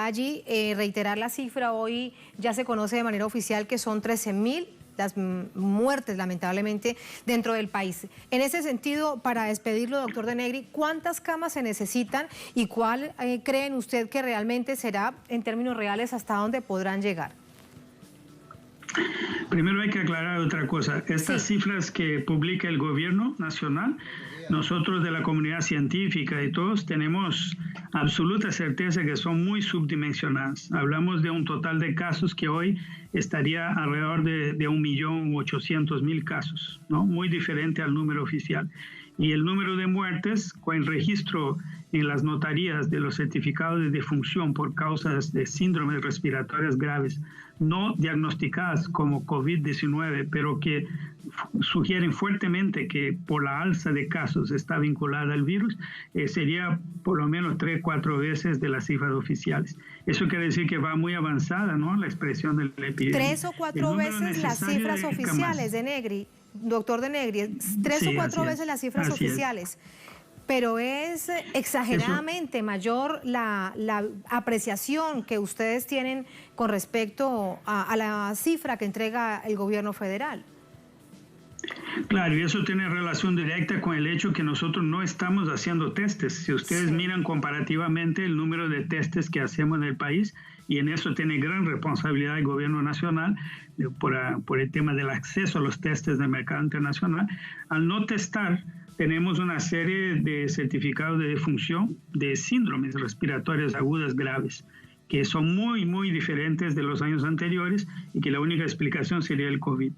allí. Reiterar la cifra, hoy ya se conoce de manera oficial que son 13.000 las muertes, lamentablemente, dentro del país. En ese sentido, para despedirlo, doctor Denegri, ¿cuántas camas se necesitan y cuál creen usted que realmente será, en términos reales, hasta dónde podrán llegar? Primero hay que aclarar otra cosa. Estas cifras que publica el gobierno nacional, nosotros de la comunidad científica y todos tenemos absoluta certeza que son muy subdimensionadas. Hablamos de un total de casos que hoy estaría alrededor de 1.800.000 casos, ¿no?, muy diferente al número oficial. Y el número de muertes, con el registro en las notarías de los certificados de defunción por causas de síndromes respiratorias graves no diagnosticadas como COVID-19, pero que sugieren fuertemente que por la alza de casos está vinculada al virus, sería por lo menos 3-4 veces de las cifras oficiales. Eso quiere decir que va muy avanzada, ¿no?, la expresión de la epidemia. 3 o 4 veces las cifras oficiales, Denegri. doctor Denegri, 3 o 4 veces las cifras oficiales. Pero es exageradamente mayor la apreciación que ustedes tienen con respecto a la cifra que entrega el gobierno federal. Claro, y eso tiene relación directa con el hecho que nosotros no estamos haciendo testes. Si ustedes miran comparativamente el número de testes que hacemos en el país, y en eso tiene gran responsabilidad el gobierno nacional por el tema del acceso a los testes del mercado internacional, al no testar, tenemos una serie de certificados de defunción de síndromes respiratorias agudas graves, que son muy, muy diferentes de los años anteriores y que la única explicación sería el COVID.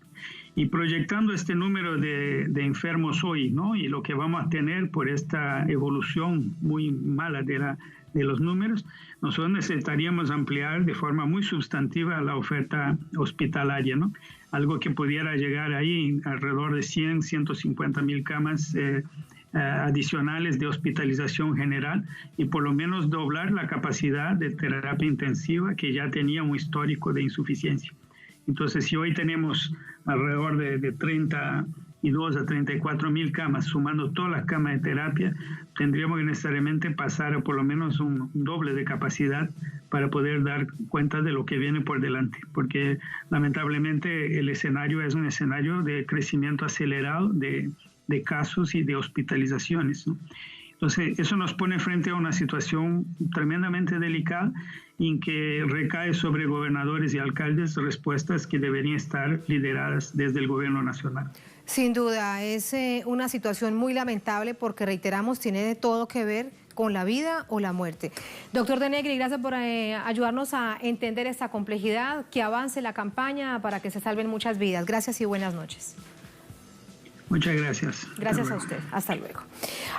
Y proyectando este número de enfermos hoy, ¿no? Y lo que vamos a tener por esta evolución muy mala de los números, nosotros necesitaríamos ampliar de forma muy sustantiva la oferta hospitalaria, ¿no? Algo que pudiera llegar ahí alrededor de 100, 150 mil camas adicionales de hospitalización general y por lo menos doblar la capacidad de terapia intensiva que ya tenía un histórico de insuficiencia. Entonces, si hoy tenemos alrededor de 32 a 34 mil camas, sumando todas las camas de terapia, tendríamos que necesariamente pasar a por lo menos un doble de capacidad para poder dar cuenta de lo que viene por delante, porque lamentablemente el escenario es un escenario de crecimiento acelerado de casos y de hospitalizaciones, ¿no? Entonces, eso nos pone frente a una situación tremendamente delicada en que recae sobre gobernadores y alcaldes respuestas que deberían estar lideradas desde el gobierno nacional. Sin duda, es una situación muy lamentable porque, reiteramos, tiene todo que ver con la vida o la muerte. Doctor Denegri, gracias por ayudarnos a entender esta complejidad, que avance la campaña para que se salven muchas vidas. Gracias y buenas noches. Muchas gracias. Gracias a usted. Hasta luego.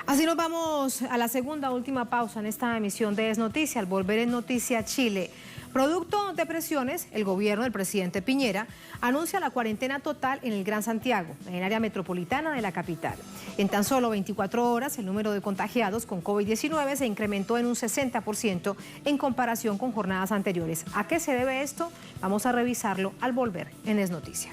Así nos vamos a la segunda, última pausa en esta emisión de Es Noticia. Al volver en Noticia Chile, producto de presiones, el gobierno del presidente Piñera anuncia la cuarentena total en el Gran Santiago, en el área metropolitana de la capital. En tan solo 24 horas, el número de contagiados con COVID-19 se incrementó en un 60% en comparación con jornadas anteriores. ¿A qué se debe esto? Vamos a revisarlo al volver en Es Noticia.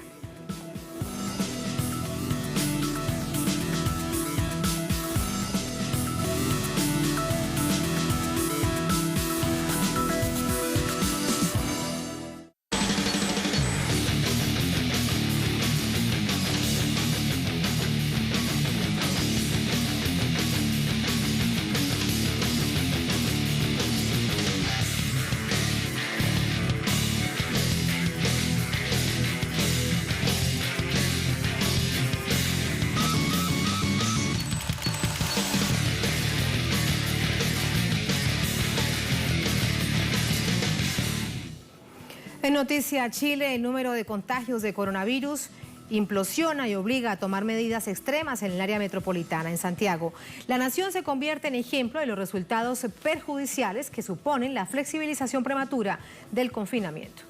En Noticia Chile, el número de contagios de coronavirus implosiona y obliga a tomar medidas extremas en el área metropolitana, en Santiago. La nación se convierte en ejemplo de los resultados perjudiciales que suponen la flexibilización prematura del confinamiento.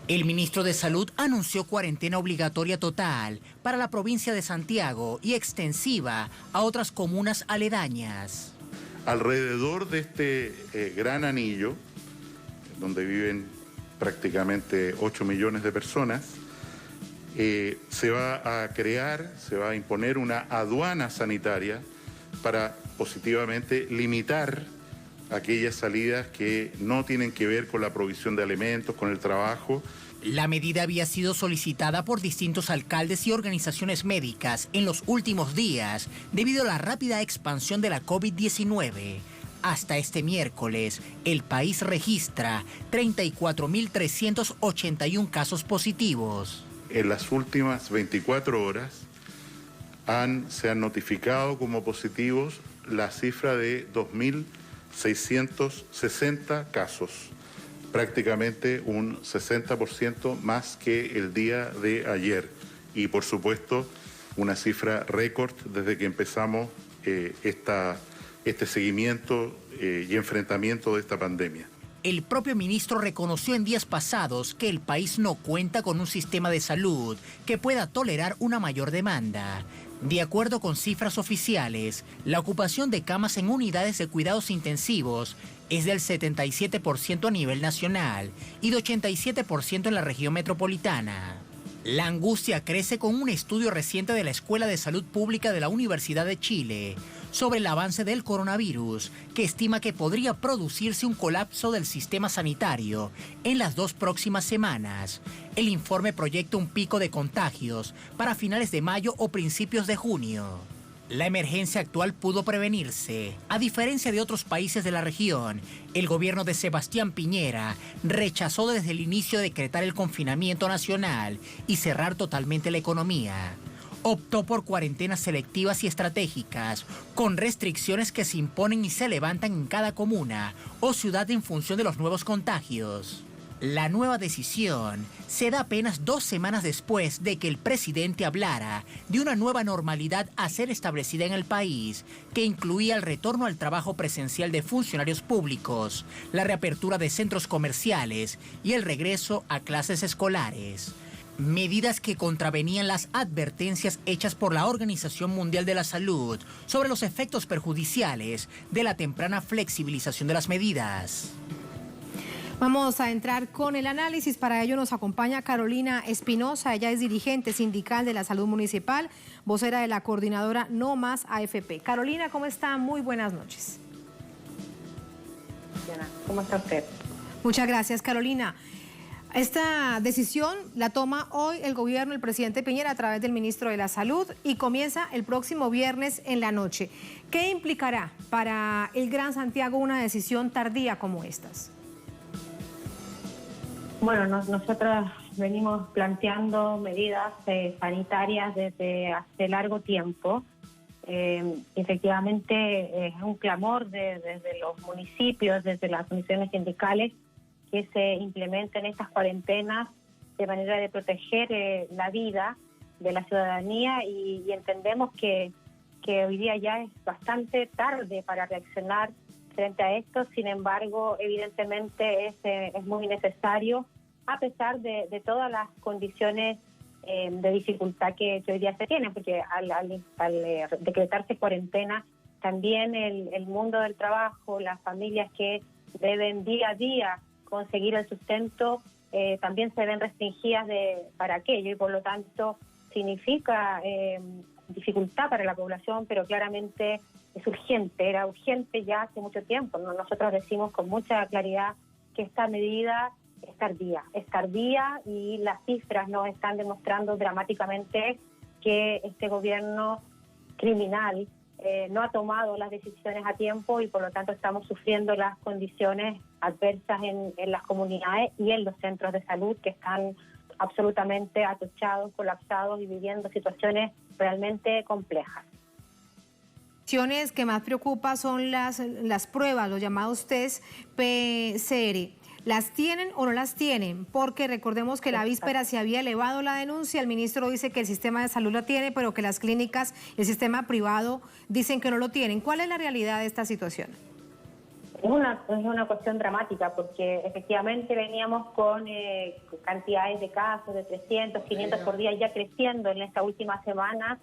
El ministro de Salud anunció cuarentena obligatoria total para la provincia de Santiago y extensiva a otras comunas aledañas. Alrededor de este gran anillo, donde viven prácticamente 8 millones de personas, se va a imponer una aduana sanitaria para positivamente limitar aquellas salidas que no tienen que ver con la provisión de alimentos, con el trabajo. La medida había sido solicitada por distintos alcaldes y organizaciones médicas en los últimos días debido a la rápida expansión de la COVID-19. Hasta este miércoles, el país registra 34.381 casos positivos. En las últimas 24 horas se han notificado como positivos la cifra de 2.660 casos, prácticamente un 60% más que el día de ayer. Y por supuesto, una cifra récord desde que empezamos este seguimiento y enfrentamiento de esta pandemia. El propio ministro reconoció en días pasados que el país no cuenta con un sistema de salud que pueda tolerar una mayor demanda. De acuerdo con cifras oficiales, la ocupación de camas en unidades de cuidados intensivos es del 77% a nivel nacional y de 87% en la región metropolitana. La angustia crece con un estudio reciente de la Escuela de Salud Pública de la Universidad de Chile sobre el avance del coronavirus, que estima que podría producirse un colapso del sistema sanitario en las 2 próximas semanas. El informe proyecta un pico de contagios para finales de mayo o principios de junio. La emergencia actual pudo prevenirse. A diferencia de otros países de la región, el gobierno de Sebastián Piñera rechazó desde el inicio decretar el confinamiento nacional y cerrar totalmente la economía. Optó por cuarentenas selectivas y estratégicas, con restricciones que se imponen y se levantan en cada comuna o ciudad en función de los nuevos contagios. La nueva decisión se da apenas 2 semanas después de que el presidente hablara de una nueva normalidad a ser establecida en el país, que incluía el retorno al trabajo presencial de funcionarios públicos, la reapertura de centros comerciales y el regreso a clases escolares. Medidas que contravenían las advertencias hechas por la Organización Mundial de la Salud sobre los efectos perjudiciales de la temprana flexibilización de las medidas. Vamos a entrar con el análisis. Para ello nos acompaña Carolina Espinosa. Ella es dirigente sindical de la Salud Municipal, vocera de la coordinadora No Más AFP. Carolina, ¿cómo está? Muy buenas noches. ¿Cómo está usted? Muchas gracias, Carolina. Esta decisión la toma hoy el gobierno, el presidente Piñera, a través del ministro de la Salud, y comienza el próximo viernes en la noche. ¿Qué implicará para el Gran Santiago una decisión tardía como estas? Bueno, nosotros venimos planteando medidas sanitarias desde hace largo tiempo. Efectivamente, es un clamor desde los municipios, desde las comisiones sindicales, que se implementen estas cuarentenas de manera de proteger la vida de la ciudadanía y entendemos que hoy día ya es bastante tarde para reaccionar frente a esto. Sin embargo, evidentemente es muy necesario, a pesar de todas las condiciones de dificultad que hoy día se tienen, porque al decretarse cuarentena, también el mundo del trabajo, las familias que deben día a día conseguir el sustento, también se ven restringidas para aquello, y por lo tanto significa dificultad para la población, pero claramente es urgente, era urgente ya hace mucho tiempo. Nosotros decimos con mucha claridad que esta medida es tardía y las cifras nos están demostrando dramáticamente que este gobierno criminal no ha tomado las decisiones a tiempo, y por lo tanto estamos sufriendo las condiciones adversas en las comunidades y en los centros de salud, que están absolutamente atochados, colapsados y viviendo situaciones realmente complejas. Las que más preocupa son las pruebas, los llamados test PCR. ¿Las tienen o no las tienen? Porque recordemos que la víspera se había elevado la denuncia, el ministro dice que el sistema de salud lo tiene, pero que las clínicas, el sistema privado, dicen que no lo tienen. ¿Cuál es la realidad de esta situación? Es una cuestión dramática, porque efectivamente veníamos con cantidades de casos de 300, 500 por día, ya creciendo en esta última semana.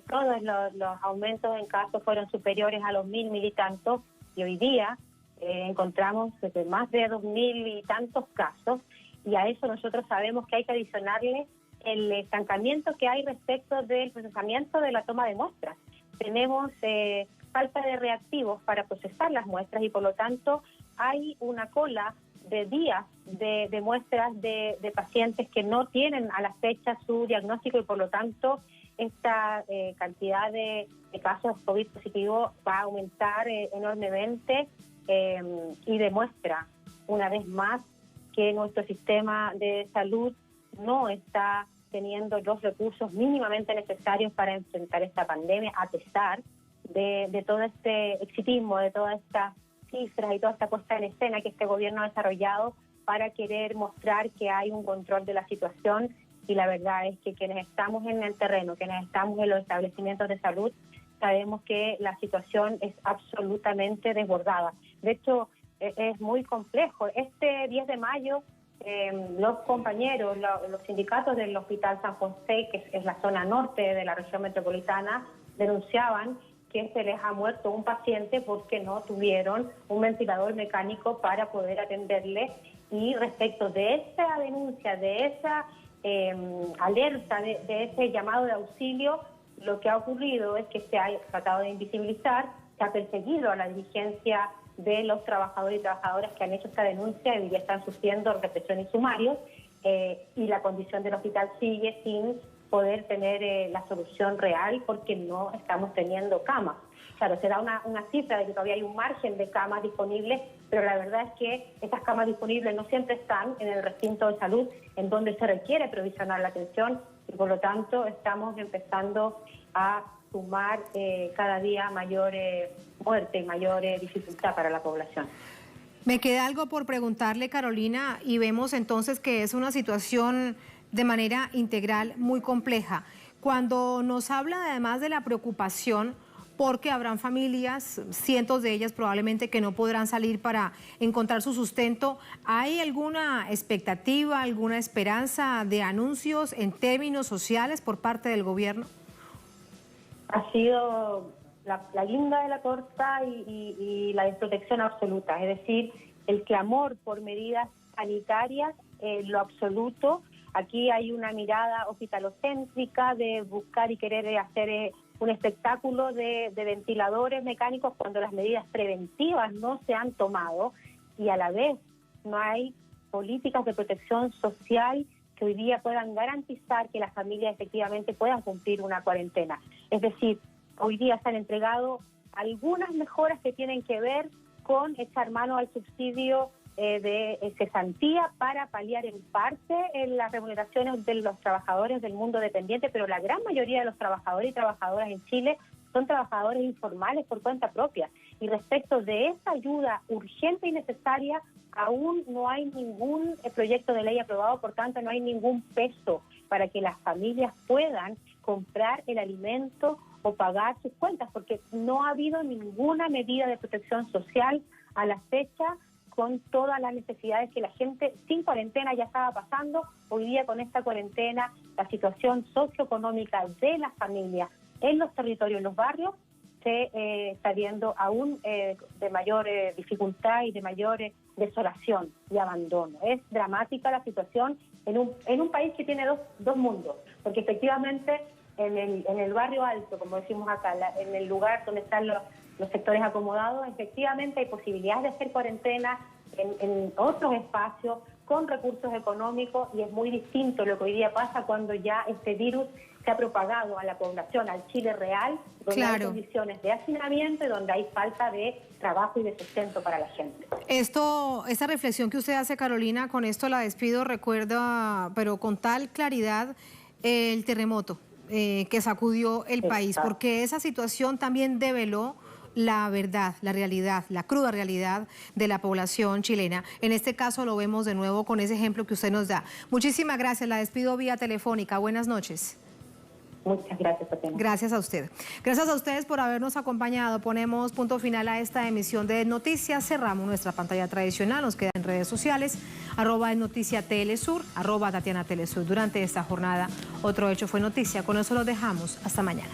Todos los aumentos en casos fueron superiores a los 1.000 y tantos, y hoy día encontramos más de 2.000 y tantos casos, y a eso nosotros sabemos que hay que adicionarle el estancamiento que hay respecto del procesamiento de la toma de muestras. Tenemos falta de reactivos para procesar las muestras, y por lo tanto hay una cola de días de muestras de pacientes que no tienen a la fecha su diagnóstico, y por lo tanto esta cantidad de casos COVID positivos va a aumentar enormemente, y demuestra una vez más que nuestro sistema de salud no está teniendo los recursos mínimamente necesarios para enfrentar esta pandemia, a pesar de todo este exitismo, de todas estas cifras y toda esta puesta en escena que este gobierno ha desarrollado para querer mostrar que hay un control de la situación. Y la verdad es que quienes estamos en el terreno, quienes estamos en los establecimientos de salud, sabemos que la situación es absolutamente desbordada. De hecho, es muy complejo. Este 10 de mayo, los compañeros, los sindicatos del Hospital San José, que es la zona norte de la región metropolitana, denunciaban que se les ha muerto un paciente porque no tuvieron un ventilador mecánico para poder atenderle. Y respecto de esa denuncia, de esa alerta de ese llamado de auxilio, lo que ha ocurrido es que se ha tratado de invisibilizar, se ha perseguido a la dirigencia de los trabajadores y trabajadoras que han hecho esta denuncia y ya están sufriendo represión y sumarios, y la condición del hospital sigue sin poder tener la solución real porque no estamos teniendo camas. Claro, se da una cifra de que todavía hay un margen de camas disponibles, pero la verdad es que esas camas disponibles no siempre están en el recinto de salud en donde se requiere provisionar la atención y por lo tanto estamos empezando a sumar cada día mayor muerte y mayor dificultad para la población. Me queda algo por preguntarle, Carolina, y vemos entonces que es una situación de manera integral muy compleja. Cuando nos habla además de la preocupación, porque habrán familias, cientos de ellas probablemente, que no podrán salir para encontrar su sustento, ¿hay alguna expectativa, alguna esperanza de anuncios en términos sociales por parte del gobierno? Ha sido la guinda de la torta y la desprotección absoluta, es decir, el clamor por medidas sanitarias en lo absoluto. Aquí hay una mirada hospitalocéntrica de buscar y querer hacer un espectáculo de ventiladores mecánicos cuando las medidas preventivas no se han tomado y a la vez no hay políticas de protección social que hoy día puedan garantizar que las familias efectivamente puedan cumplir una cuarentena. Es decir, hoy día se han entregado algunas mejoras que tienen que ver con echar mano al subsidio de cesantía para paliar en parte las remuneraciones de los trabajadores del mundo dependiente, pero la gran mayoría de los trabajadores y trabajadoras en Chile son trabajadores informales por cuenta propia. Y respecto de esa ayuda urgente y necesaria, aún no hay ningún proyecto de ley aprobado, por tanto no hay ningún peso para que las familias puedan comprar el alimento o pagar sus cuentas, porque no ha habido ninguna medida de protección social a la fecha con todas las necesidades que la gente sin cuarentena ya estaba pasando. Hoy día con esta cuarentena, la situación socioeconómica de las familias en los territorios, en los barrios, se está viendo aún de mayor dificultad y de mayor desolación y abandono. Es dramática la situación en un país que tiene dos mundos, porque efectivamente en el barrio alto, como decimos acá, en el lugar donde están los sectores acomodados, efectivamente hay posibilidades de hacer cuarentena en otros espacios con recursos económicos, y es muy distinto lo que hoy día pasa cuando ya este virus se ha propagado a la población, al Chile real, donde hay condiciones de hacinamiento y donde hay falta de trabajo y de sustento para la gente. Esta reflexión que usted hace, Carolina, con esto la despido, recuerda, pero con tal claridad, el terremoto que sacudió el país, porque esa situación también develó la verdad, la realidad, la cruda realidad de la población chilena. En este caso lo vemos de nuevo con ese ejemplo que usted nos da. Muchísimas gracias, la despido vía telefónica. Buenas noches. Muchas gracias, Tatiana. Gracias a usted. Gracias a ustedes por habernos acompañado. Ponemos punto final a esta emisión de Noticias. Cerramos nuestra pantalla tradicional. Nos queda en redes sociales, @Noticia Telesur, @Tatiana Telesur. Durante esta jornada, otro hecho fue noticia. Con eso lo dejamos. Hasta mañana.